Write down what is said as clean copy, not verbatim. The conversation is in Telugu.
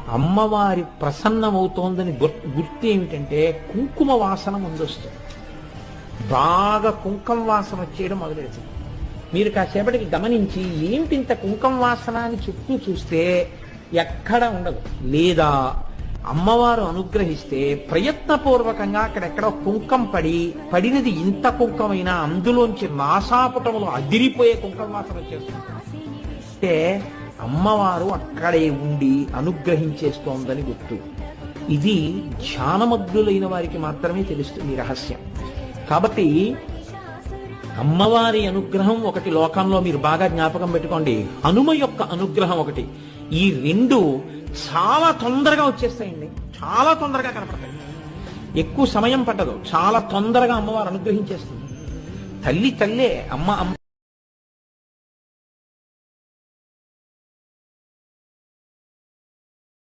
అమ్మవారి ప్రసన్నమవుతోందని గుర్తు ఏమిటంటే కుంకుమ వాసన ముందొస్తుంది. బాగా కుంకుమ వాసన వచ్చేయడం మొదలెడుతుంది. మీరు కాసేపటికి గమనించి ఏంటింత కుంకుమ వాసన అని చుట్టూ చూస్తే ఎక్కడ ఉండదు. లేదా అమ్మవారు అనుగ్రహిస్తే ప్రయత్నపూర్వకంగా అక్కడెక్కడో కుంకం పడినది ఇంత కుంకమైనా అందులోంచి నాసాపుటములు అదిరిపోయే కుంకుమ వాసన వచ్చేస్తుంది. అంటే అమ్మవారు అక్కడే ఉండి అనుగ్రహించేస్తోందని గుర్తు. ఇది ధ్యానమగ్నులైన వారికి మాత్రమే తెలుస్తుంది రహస్యం. కాబట్టి అమ్మవారి అనుగ్రహం ఒకటి లోకంలో మీరు బాగా జ్ఞాపకం పెట్టుకోండి. హనుమ యొక్క అనుగ్రహం ఒకటి. ఈ రెండు చాలా తొందరగా వచ్చేస్తాయండి, చాలా తొందరగా కనపడతాయి. ఎక్కువ సమయం పట్టదు, చాలా తొందరగా అమ్మవారు అనుగ్రహించేస్తుంది. తల్లే అమ్మ